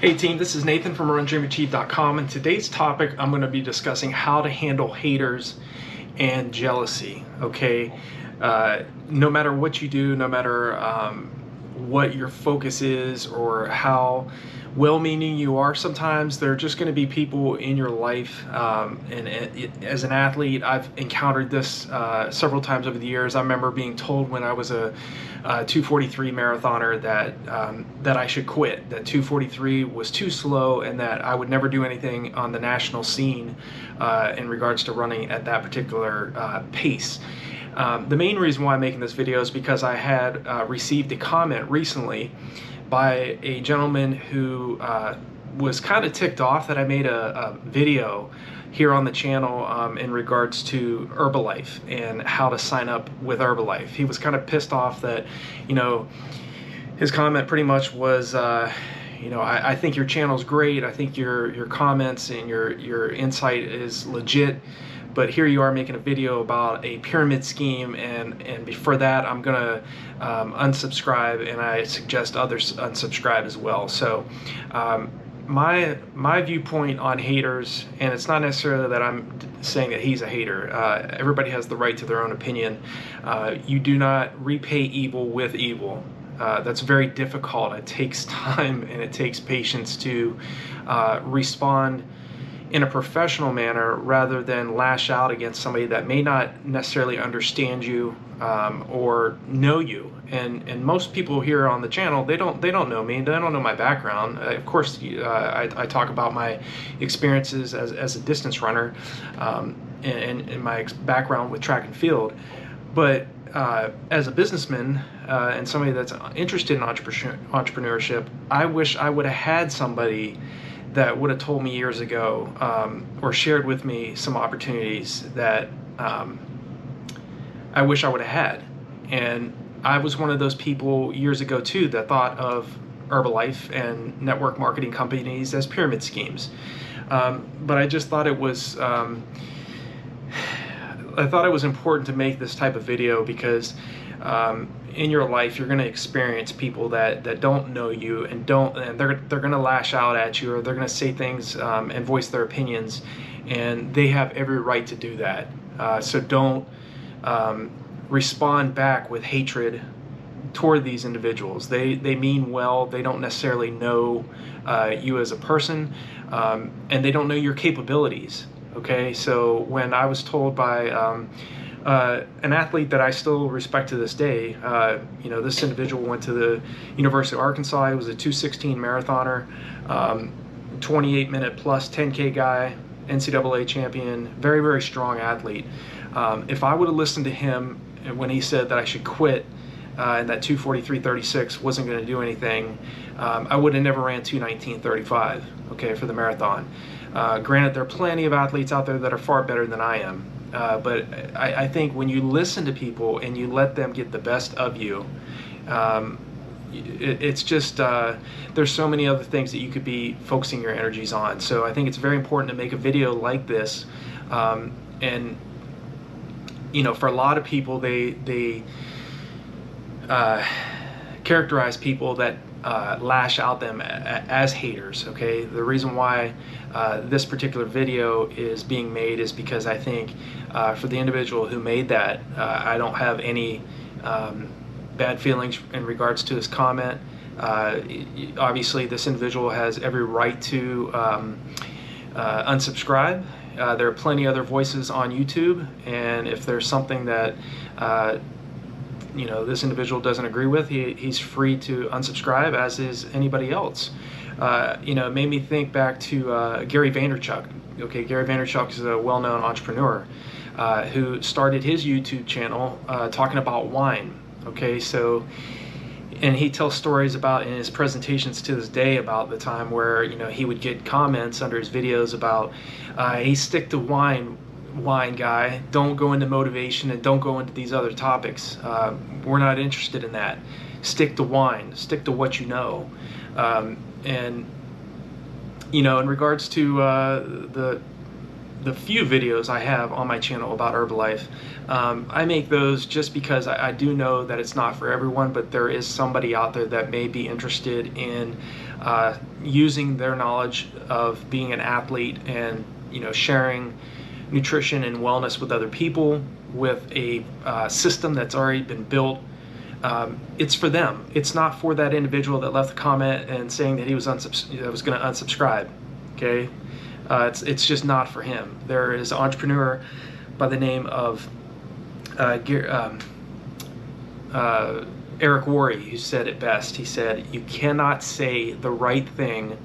Hey team, this is Nathan from RunDreamAchieve.com, and today's topic I'm going to be discussing how to handle haters and jealousy. Okay, no matter what you do, no matter what your focus is or how well-meaning you are, sometimes there are just going to be people in your life. As an athlete, I've encountered this several times over the years. I remember being told when I was a 2:43 marathoner that I should quit, that 2:43 was too slow, and that I would never do anything on the national scene in regards to running at that particular pace. The main reason why I'm making this video is because I had received a comment recently by a gentleman who was kind of ticked off that I made a video here on the channel in regards to Herbalife and how to sign up with Herbalife. He was kind of pissed off that, you know, his comment pretty much was, you know, I think your channel's great. I think your comments and your insight is legit. But here you are making a video about a pyramid scheme, and for that I'm gonna unsubscribe, and I suggest others unsubscribe as well. So my viewpoint on haters, and it's not necessarily that I'm saying that he's a hater. Everybody has the right to their own opinion. You do not repay evil with evil. That's very difficult. It takes time and it takes patience to respond in a professional manner rather than lash out against somebody that may not necessarily understand you or know you. And most people here on the channel, they don't know me, they don't know my background. Of course, I talk about my experiences as a distance runner and my background with track and field. But as a businessman and somebody that's interested in entrepreneurship, I wish I would have had somebody that would have told me years ago or shared with me some opportunities that I wish I would have had. And I was one of those people years ago too that thought of Herbalife and network marketing companies as pyramid schemes. But I just thought it was important to make this type of video because in your life you're going to experience people that don't know you and they're going to lash out at you, or they're going to say things and voice their opinions, and they have every right to do that. So don't respond back with hatred toward these individuals. They mean well. They don't necessarily know you as a person, and they don't know your capabilities. Okay, so when I was told by an athlete that I still respect to this day, you know, this individual went to the University of Arkansas. He was a 2:16 marathoner, 28-minute plus 10K guy, NCAA champion, very, very strong athlete. If I would have listened to him when he said that I should quit and that 2:43.36 wasn't going to do anything, I would have never ran 2:19.35, okay, for the marathon. Granted, there are plenty of athletes out there that are far better than I am. But I think when you listen to people and you let them get the best of you, it's just, there's so many other things that you could be focusing your energies on. So I think it's very important to make a video like this. And, you know, for a lot of people, they characterize people that lash out them as haters. Okay, the reason why this particular video is being made is because I think for the individual who made that, I don't have any bad feelings in regards to his comment. Obviously this individual has every right to unsubscribe. There are plenty of other voices on YouTube, and if there's something that you know, this individual doesn't agree with, he's free to unsubscribe, as is anybody else. You know, it made me think back to Gary Vaynerchuk. Okay, Gary Vaynerchuk is a well-known entrepreneur who started his YouTube channel talking about wine. Okay, so, and he tells stories about in his presentations to this day about the time where, you know, he would get comments under his videos about, hey, stick to wine guy, don't go into motivation and don't go into these other topics. We're not interested in that. Stick to wine, stick to what you know. And you know, in regards to the few videos I have on my channel about Herbalife, I make those just because I do know that it's not for everyone, but there is somebody out there that may be interested in using their knowledge of being an athlete and sharing nutrition and wellness with other people with a system that's already been built. It's for them. It's not for that individual that left a comment and saying that he was going to unsubscribe. Okay, it's just not for him. There is an entrepreneur by the name of Eric Worre who said it best. He said, "You cannot say the right thing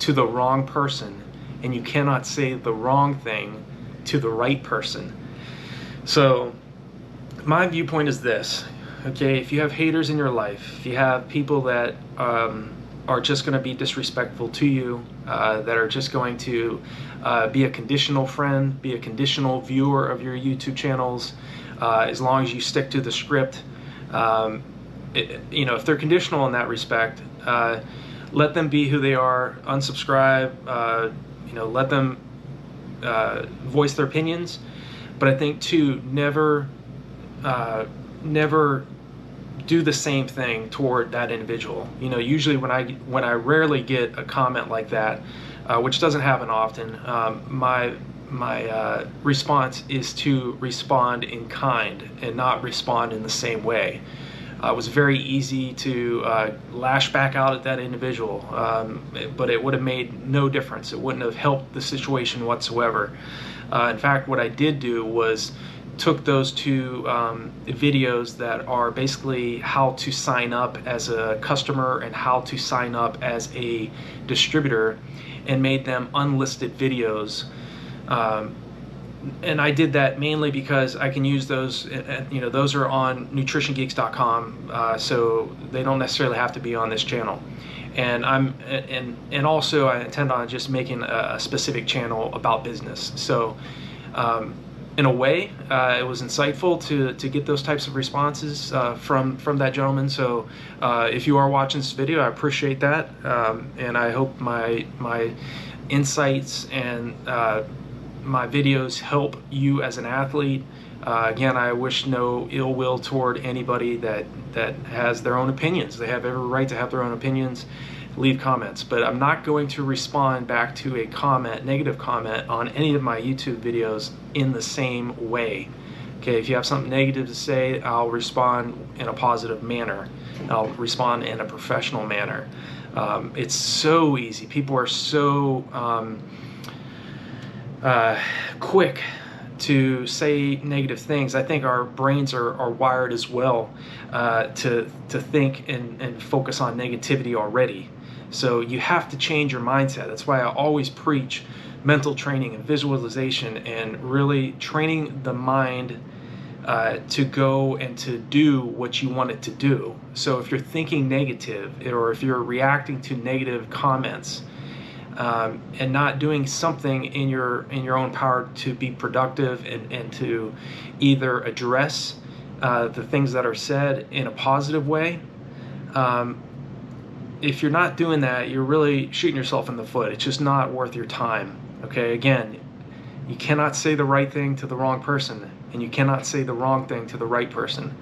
to the wrong person, and you cannot say the wrong thing to the right person." So my viewpoint is this. Okay, if you have haters in your life, if you have people that are just going to be disrespectful to you, that are just going to be a conditional friend, be a conditional viewer of your YouTube channels, as long as you stick to the script, if they're conditional in that respect, let them be who they are, unsubscribe, let them voice their opinions. But I think too, never do the same thing toward that individual. Usually when I rarely get a comment like that, which doesn't happen often, my response is to respond in kind and not respond in the same way. It was very easy to lash back out at that individual, but it would have made no difference. It wouldn't have helped the situation whatsoever. In fact, what I did do was took those two videos that are basically how to sign up as a customer and how to sign up as a distributor, and made them unlisted videos. And I did that mainly because I can use those, those are on nutritiongeeks.com, so they don't necessarily have to be on this channel. And also I intend on just making a specific channel about business. So in a way, it was insightful to get those types of responses from that gentleman. So if you are watching this video, I appreciate that, and I hope my insights and my videos help you as an athlete. Again, I wish no ill will toward anybody that has their own opinions. They have every right to have their own opinions. Leave comments, but I'm not going to respond back to a negative comment on any of my YouTube videos in the same way. Okay, if you have something negative to say, I'll respond in a positive manner. I'll respond in a professional manner. It's so easy. People are so quick to say negative things. I think our brains are wired as well to think and focus on negativity already. So you have to change your mindset. That's why I always preach mental training and visualization and really training the mind to go and to do what you want it to do. So if you're thinking negative, or if you're reacting to negative comments, and not doing something in your own power to be productive and to either address the things that are said in a positive way, if you're not doing that, you're really shooting yourself in the foot. It's just not worth your time. Okay, again, you cannot say the right thing to the wrong person, and you cannot say the wrong thing to the right person.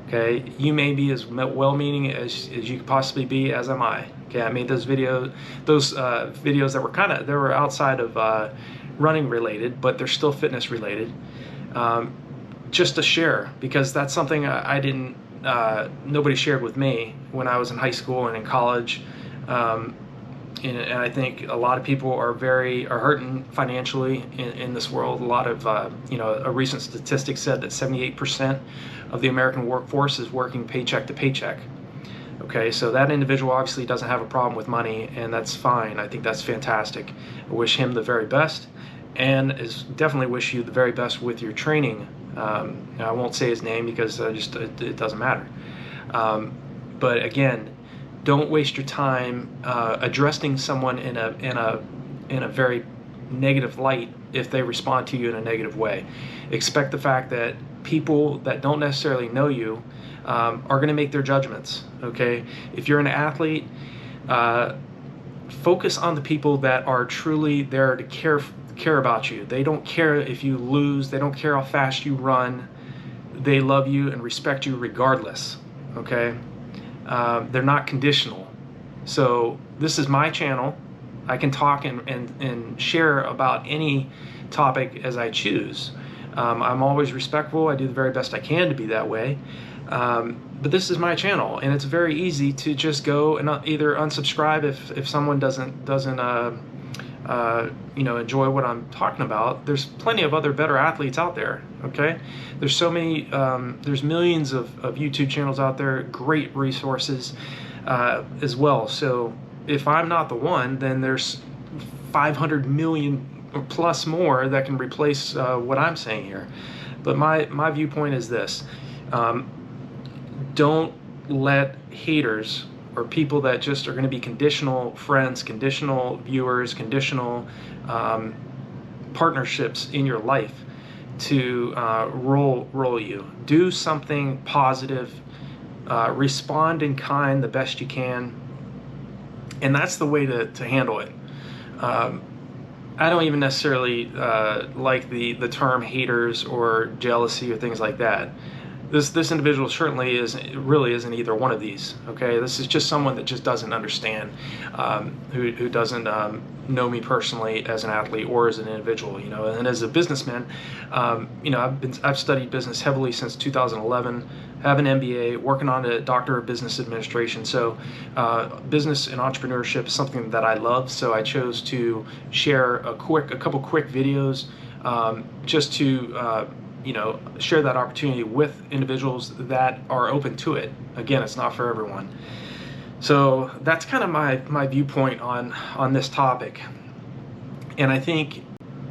Okay, you may be as well-meaning as you could possibly be, as am I. Okay, I made those videos that were they were outside of running related, but they're still fitness related, just to share, because that's something I didn't, nobody shared with me when I was in high school and in college. And I think a lot of people are hurting financially in this world. A lot of, a recent statistic said that 78% of the American workforce is working paycheck to paycheck. Okay, so that individual obviously doesn't have a problem with money, and that's fine. I think that's fantastic. I wish him the very best, and definitely wish you the very best with your training. I won't say his name because it doesn't matter. But again, don't waste your time addressing someone in a very negative light if they respond to you in a negative way. Expect the fact that people that don't necessarily know you are going to make their judgments. Okay, if you're an athlete, focus on the people that are truly there to care about you. They don't care if you lose. They don't care how fast you run. They love you and respect you regardless, okay? They're not conditional. So this is my channel. I can talk and share about any topic as I choose. I'm always respectful. I do the very best I can to be that way. But this is my channel, and it's very easy to just go and either unsubscribe if someone doesn't enjoy what I'm talking about. There's plenty of other better athletes out there, okay? There's so many, there's millions of YouTube channels out there, great resources as well. So if I'm not the one, then there's 500 million or plus more that can replace what I'm saying here. But my viewpoint is this. Don't let haters or people that just are going to be conditional friends, conditional viewers, conditional partnerships in your life to roll you. Do something positive, respond in kind the best you can, and that's the way to handle it. I don't even necessarily like the term haters or jealousy or things like that. This individual certainly really isn't either one of these, okay? This is just someone that just doesn't understand, who doesn't know me personally as an athlete or as an individual, you know. And as a businessman, you know, I've studied business heavily since 2011, have an MBA, working on a Doctor of Business Administration. So business and entrepreneurship is something that I love, so I chose to share a couple quick videos just to you know, share that opportunity with individuals that are open to it. Again, it's not for everyone. So that's kind of my viewpoint on this topic. And I think,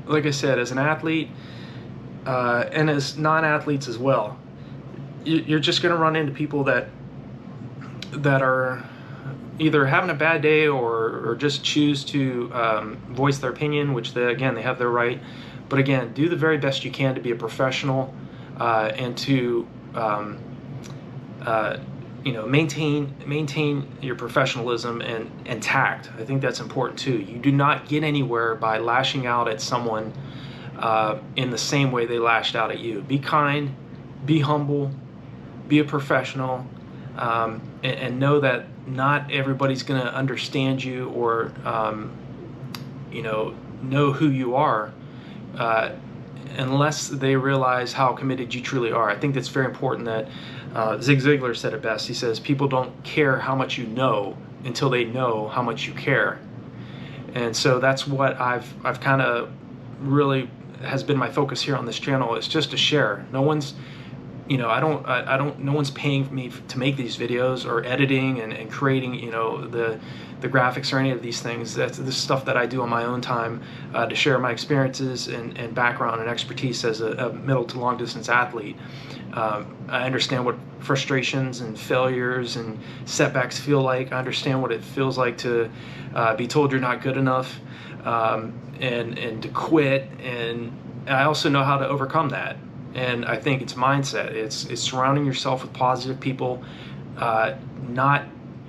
like I said, as an athlete and as non-athletes as well, you're just going to run into people that are either having a bad day or just choose to voice their opinion, which again, they have their right. But again, do the very best you can to be a professional and to you know, maintain your professionalism and tact. I think that's important too. You do not get anywhere by lashing out at someone in the same way they lashed out at you. Be kind, be humble, be a professional, and know that not everybody's going to understand you or you know who you are. Unless they realize how committed you truly are. I think that's very important. That Zig Ziglar said it best. He says, people don't care how much you know until they know how much you care. And so that's what I've kind of really has been my focus here on this channel. It's just to share. No one's, you know, no one's paying me to make these videos or editing and creating, you know, the graphics or any of these things. That's the stuff that I do on my own time to share my experiences and background and expertise as a middle to long distance athlete. I understand what frustrations and failures and setbacks feel like. I understand what it feels like to be told you're not good enough and to quit. And I also know how to overcome that. And I think it's mindset. It's surrounding yourself with positive people, not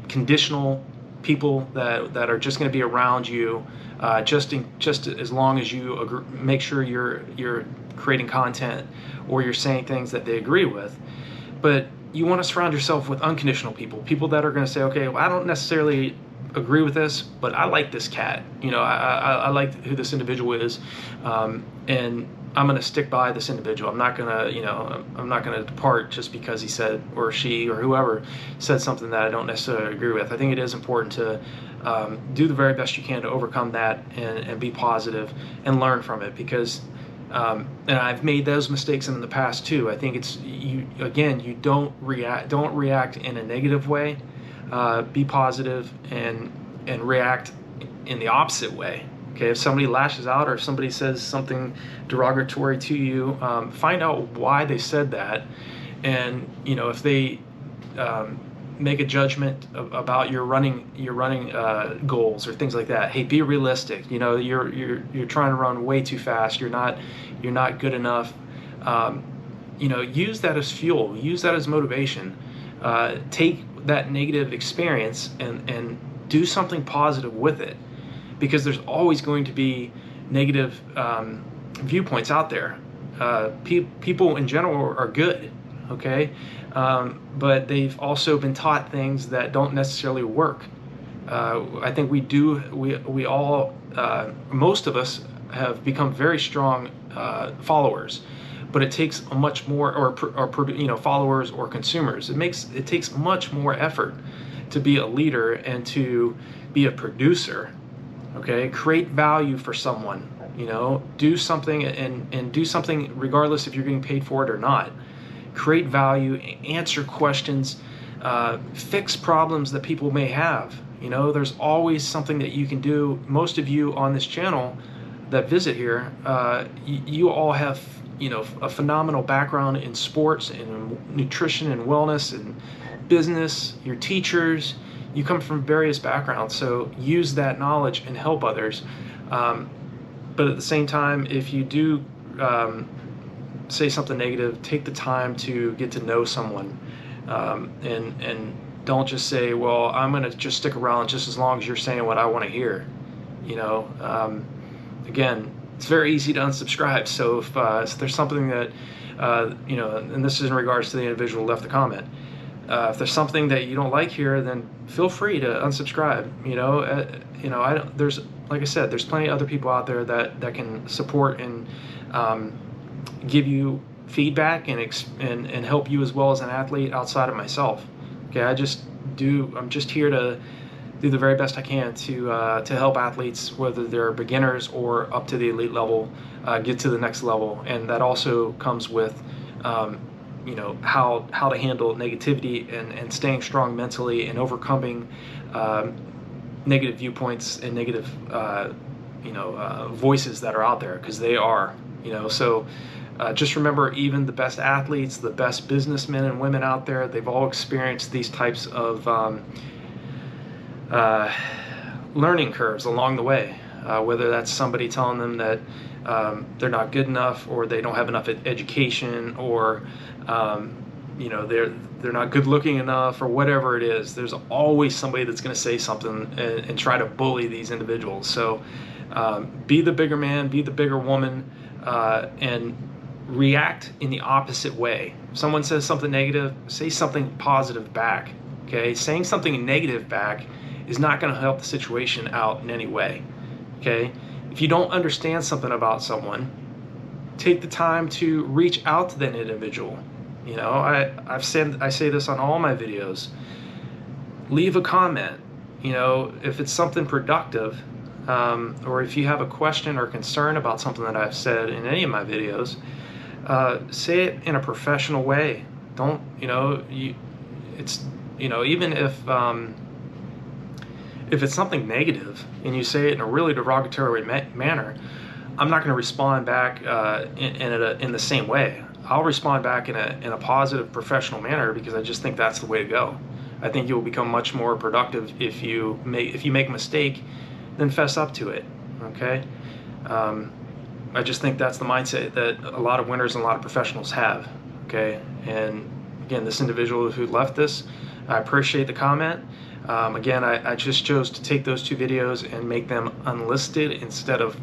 conditional people that are just going to be around you just as long as you make sure you're creating content or you're saying things that they agree with. But you want to surround yourself with unconditional people that are going to say, okay, well, I don't necessarily agree with this, but I like this cat. You know, I like who this individual is, and I'm going to stick by this individual. I'm not going to, you know, I'm not going to depart just because he said, or she, or whoever said something that I don't necessarily agree with. I think it is important to do the very best you can to overcome that and be positive and learn from it, because and I've made those mistakes in the past too. I think it's you don't react in a negative way. Be positive and react in the opposite way. Okay, if somebody lashes out or if somebody says something derogatory to you, find out why they said that, and you know, if they make a judgment about your running goals or things like that. Hey, be realistic. You know, you're trying to run way too fast. You're not good enough. You know, use that as fuel. Use that as motivation. Take that negative experience and do something positive with it, because there's always going to be negative viewpoints out there. People in general are good, okay, but they've also been taught things that don't necessarily work. I think we all, most of us have become very strong followers, but it takes a much more, or followers or consumers. It takes much more effort to be a leader and to be a producer. Okay, create value for someone. Do something and do something regardless if you're getting paid for it or not. Create value, answer questions, fix problems that people may have. There's always something that you can do. Most of you on this channel that visit here, you all have a phenomenal background in sports and nutrition and wellness and business. You're teachers. You come from various backgrounds, so use that knowledge and help others. But at the same time, if you do say something negative, take the time to get to know someone, and don't just say, well, I'm going to just stick around just as long as you're saying what I want to hear. Again, it's very easy to unsubscribe. So if there's something that, and this is in regards to the individual who left the comment, if there's something that you don't like here, then feel free to unsubscribe. There's, like I said, there's plenty of other people out there that can support and give you feedback and help you as well as an athlete outside of myself. Okay, I'm just here to do the very best I can to help athletes, whether they're beginners or up to the elite level, get to the next level. And that also comes with how to handle negativity and staying strong mentally and overcoming negative viewpoints and negative voices that are out there, because they are. So just remember, even the best athletes, the best businessmen and women out there, they've all experienced these types of learning curves along the way, whether that's somebody telling them that they're not good enough, or they don't have enough education, or they're not good looking enough, or whatever it is. There's always somebody that's going to say something and try to bully these individuals. So be the bigger man, be the bigger woman, and react in the opposite way. If someone says something negative, say something positive back. Okay, saying something negative back is not going to help the situation out in any way. Okay, if you don't understand something about someone, take the time to reach out to that individual. I say this on all my videos. Leave a comment. If it's something productive, or if you have a question or concern about something that I've said in any of my videos, say it in a professional way. Don't, even if it's something negative and you say it in a really derogatory manner, I'm not going to respond back in the same way. I'll respond back in a positive, professional manner, because I just think that's the way to go. I think you'll become much more productive if you make a mistake, then fess up to it. Okay. I just think that's the mindset that a lot of winners and a lot of professionals have. Okay. And again, this individual who left this, I appreciate the comment. Again, I just chose to take those two videos and make them unlisted instead of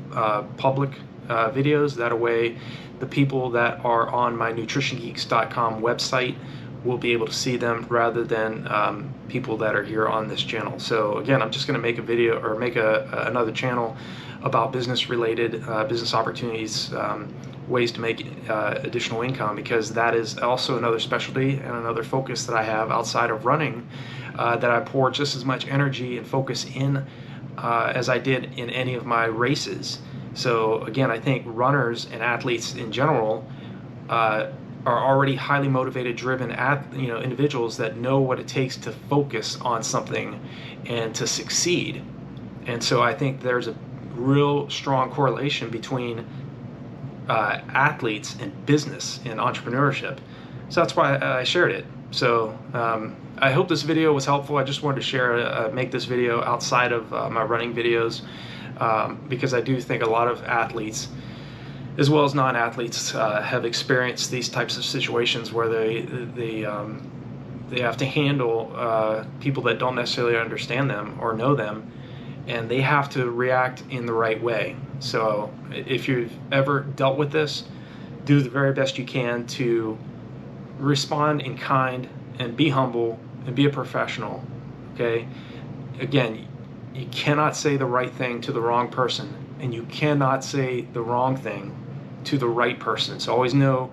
public videos. That way, the people that are on my nutritiongeeks.com website will be able to see them, rather than people that are here on this channel. So again, I'm just going to make a video, or make another channel about business related business opportunities, ways to make additional income, because that is also another specialty and another focus that I have outside of running, that I pour just as much energy and focus in as I did in any of my races. So again, I think runners and athletes in general are already highly motivated, driven individuals that know what it takes to focus on something and to succeed. And so I think there's a real strong correlation between athletes and business and entrepreneurship. So that's why I shared it. So I hope this video was helpful. I just wanted to share, make this video outside of my running videos, because I do think a lot of athletes, as well as non-athletes, have experienced these types of situations where they have to handle people that don't necessarily understand them or know them, and they have to react in the right way. So if you've ever dealt with this, do the very best you can to respond in kind and be humble and be a professional. Okay, again, you cannot say the right thing to the wrong person, and you cannot say the wrong thing to the right person. So always know,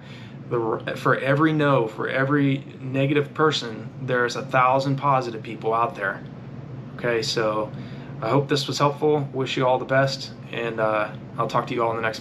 for every no, for every negative person, there's 1,000 positive people out there. Okay, so I hope this was helpful. Wish you all the best, and I'll talk to you all in the next